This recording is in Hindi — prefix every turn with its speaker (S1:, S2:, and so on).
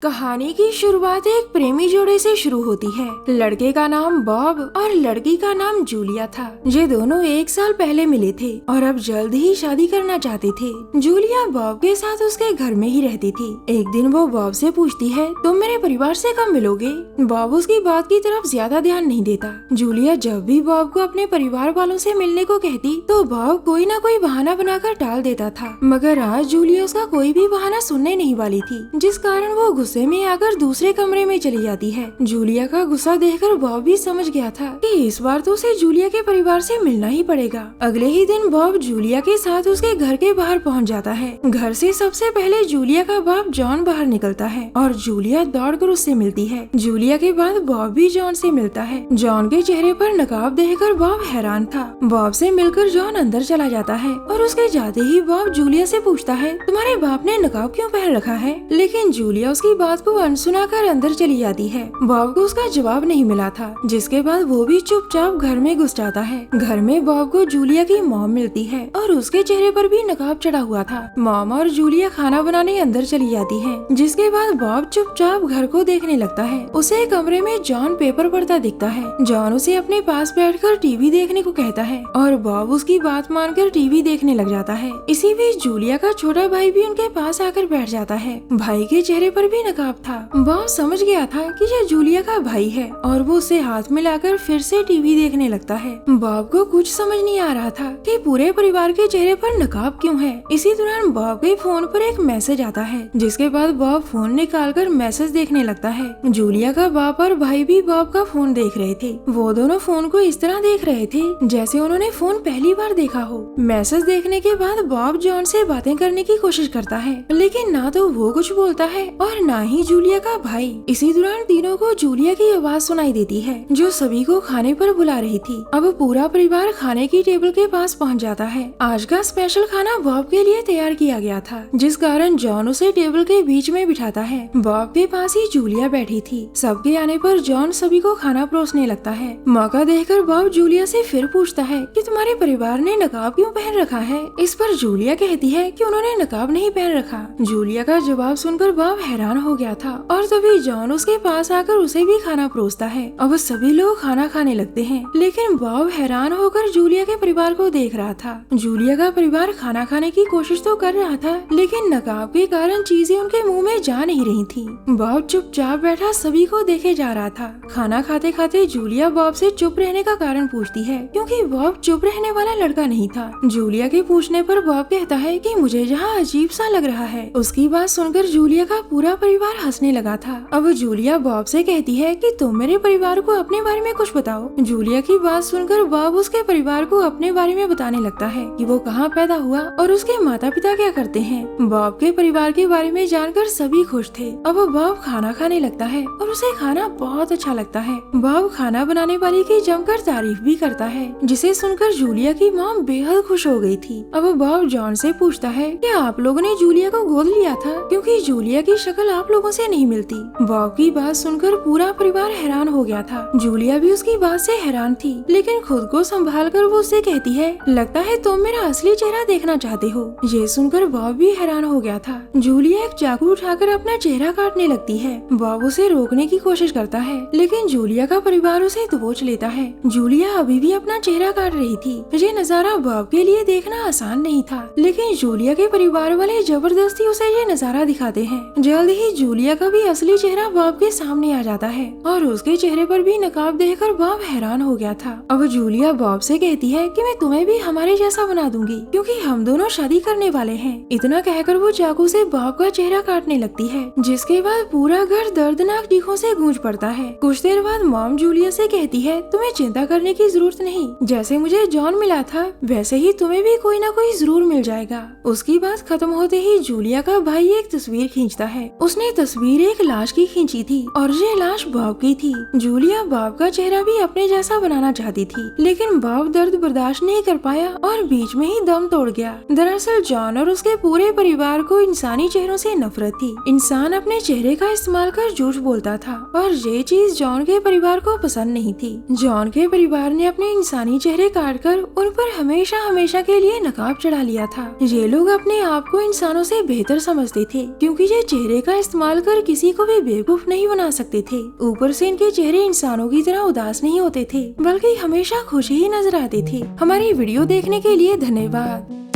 S1: कहानी की शुरुआत एक प्रेमी जोड़े से शुरू होती है। लड़के का नाम बॉब और लड़की का नाम जूलिया था। ये दोनों 1 साल पहले मिले थे और अब जल्द ही शादी करना चाहते थे। जूलिया बॉब के साथ उसके घर में ही रहती थी। एक दिन वो बॉब से पूछती है, तुम मेरे परिवार से कब मिलोगे? बॉब उसकी बात की तरफ ज्यादा ध्यान नहीं देता। जूलिया जब भी बॉब को अपने परिवार वालों से मिलने को कहती तो बॉब कोई न कोई बहाना बनाकर टाल देता था। मगर आज जूलिया उसका कोई भी बहाना सुनने नहीं वाली थी, जिस कारण वो गुस्से में आकर दूसरे कमरे में चली जाती है। जूलिया का गुस्सा देखकर बॉब भी समझ गया था कि इस बार तो उसे जूलिया के परिवार से मिलना ही पड़ेगा। अगले ही दिन बॉब जूलिया के साथ उसके घर के बाहर पहुंच जाता है। घर से सबसे पहले जूलिया का बाप जॉन बाहर निकलता है और जूलिया दौड़कर उससे मिलती है। जूलिया के बाद बॉब भी जॉन से मिलता है। जॉन के चेहरे पर नकाब देखकर बॉब हैरान था। बॉब से मिलकर जॉन अंदर चला जाता है और उसके जाते ही बॉब जूलिया से पूछता है, तुम्हारे बाप ने नकाब क्यों पहन रखा है? लेकिन जूलिया उसकी बात को अनसुना कर अंदर चली जाती है। बॉब को उसका जवाब नहीं मिला था, जिसके बाद वो भी चुपचाप घर में घुस जाता है। घर में बॉब को जूलिया की मॉम मिलती है और उसके चेहरे पर भी नकाब चढ़ा हुआ था। मॉम और जूलिया खाना बनाने अंदर चली जाती है, जिसके बाद बॉब चुपचाप घर को देखने लगता है। उसे कमरे में जॉन पेपर पढ़ता दिखता है। जॉन उसे अपने पास बैठकर टीवी देखने को कहता है और बॉब उसकी बात मानकर टीवी देखने लग जाता है। इसी बीच जूलिया का छोटा भाई भी उनके पास आकर बैठ जाता है। भाई के चेहरे पर भी नकाब था। बॉब समझ गया था कि यह जूलिया का भाई है और वो उसे हाथ मिलाकर फिर से टीवी देखने लगता है। बॉब को कुछ समझ नहीं आ रहा था कि पूरे परिवार के चेहरे पर नकाब क्यों है। इसी दौरान बॉब के फोन पर एक मैसेज आता है, जिसके बाद बॉब फोन निकालकर मैसेज देखने लगता है। जूलिया का बाप और भाई भी बॉब का फोन देख रहे थे। वो दोनों फोन को इस तरह देख रहे थे जैसे उन्होंने फोन पहली बार देखा हो। मैसेज देखने के बाद बॉब जॉन से बातें करने की कोशिश करता है, लेकिन ना तो वो कुछ बोलता है और ना ही जूलिया का भाई। इसी दौरान तीनों को जूलिया की आवाज सुनाई देती है, जो सभी को खाने पर बुला रही थी। अब पूरा परिवार खाने की टेबल के पास पहुंच जाता है। आज का स्पेशल खाना बॉब के लिए तैयार किया गया था, जिस कारण जॉन उसे टेबल के बीच में बिठाता है। बॉब के पास ही जूलिया बैठी थी। सबके आने पर जॉन सभी को खाना परोसने लगता है। मौका देखकर बॉब जूलिया से फिर पूछता है कि तुम्हारे परिवार ने नकाब क्यों पहन रखा है? इस पर जूलिया कहती है कि उन्होंने नकाब नहीं पहन रखा। जूलिया का जवाब सुनकर बॉब हैरान हो गया था और तभी जॉन उसके पास आकर उसे भी खाना परोसता है। अब सभी लोग खाना खाने लगते हैं, लेकिन बॉब हैरान होकर जूलिया के परिवार को देख रहा था। जूलिया का परिवार खाना खाने की कोशिश तो कर रहा था, लेकिन नकाब के कारण चीजें उनके मुंह में जा नहीं रही थी। बॉब चुपचाप बैठा सभी को देखे जा रहा था। खाना खाते खाते जूलिया बॉब से चुप रहने का कारण पूछती है, क्योंकि बॉब चुप रहने वाला लड़का नहीं था। जूलिया के पूछने पर बॉब कहता है कि मुझे यहाँ अजीब सा लग रहा है। उसकी बात सुनकर जूलिया का पूरा परिवार हंसने लगा था। अब जूलिया बॉब से कहती है कि तुम मेरे परिवार को अपने बारे में कुछ बताओ। जूलिया की बात सुनकर बॉब उसके परिवार को अपने बारे में बताने लगता है कि वो कहाँ पैदा हुआ और उसके माता पिता क्या करते हैं। बॉब के परिवार के बारे में जानकर सभी खुश थे। अब बॉब खाना खाने लगता है और उसे खाना बहुत अच्छा लगता है। बॉब खाना बनाने वाली की जमकर तारीफ भी करता है, जिसे सुनकर जूलिया की मॉम बेहद खुश हो गई थी। अब बॉब जॉन से पूछता है कि आप लोगों ने जूलिया को गोद लिया था, क्योंकि जूलिया की शक्ल आप लोगों से नहीं मिलती। बॉब की बात सुनकर पूरा परिवार हैरान हो गया था। जूलिया भी उसकी बात से हैरान थी, लेकिन खुद को संभाल कर वो उससे कहती है, लगता है तुम मेरा असली चेहरा देखना चाहते हो। ये सुनकर बॉब भी हैरान हो गया था। जूलिया एक चाकू उठाकर अपना चेहरा काटने लगती है। बॉब उसे रोकने की कोशिश करता है, लेकिन जूलिया का परिवार उसे दबोच लेता है। जूलिया अभी भी अपना चेहरा काट रही थी। ये नजारा बॉब के लिए देखना आसान नहीं था, लेकिन जूलिया के परिवार वाले जबरदस्ती उसे ये नजारा दिखाते हैं। जल्द ही जूलिया का भी असली चेहरा बॉब के सामने आ जाता है और उसके चेहरे पर भी नकाब देखकर बॉब हैरान हो गया था। अब जूलिया बॉब से कहती है कि मैं तुम्हें भी हमारे जैसा बना दूंगी, क्योंकि हम दोनों शादी करने वाले हैं। इतना कहकर वो चाकू से बॉब का चेहरा काटने लगती है, जिसके बाद पूरा घर दर्दनाक चीखों से गूंज पड़ता है। कुछ देर बाद मॉम जूलिया से कहती है, तुम्हें चिंता करने की जरूरत नहीं। जैसे मुझे जॉन मिला था, वैसे ही तुम्हें भी कोई ना कोई जरूर मिल जाएगा। उसकी बात खत्म होते ही जूलिया का भाई एक तस्वीर खींचता है। उसने तस्वीर एक लाश की खींची थी और ये लाश बॉब की थी। जूलिया बॉब का चेहरा भी अपने जैसा बनाना चाहती थी, लेकिन बॉब दर्द बर्दाश्त नहीं कर पाया और बीच में ही दम तोड़ गया। दरअसल जॉन और उसके पूरे परिवार को इंसानी चेहरों से नफरत थी। इंसान अपने चेहरे का इस्तेमाल कर झूठ बोलता था और ये चीज जॉन के परिवार को पसंद नहीं थी। जॉन के परिवार ने अपने इंसानी चेहरे काट कर उन पर हमेशा हमेशा के लिए नकाब चढ़ा लिया था। ये लोग अपने आप को इंसानों से बेहतर समझते थे, क्योंकि ये चेहरे का इस्तेमाल कर किसी को भी बेवकूफ नहीं बना सकते थे। ऊपर से इनके चेहरे इंसानों की तरह उदास नहीं होते थे, बल्कि हमेशा खुश ही नजर आते थे। हमारी वीडियो देखने के लिए धन्यवाद।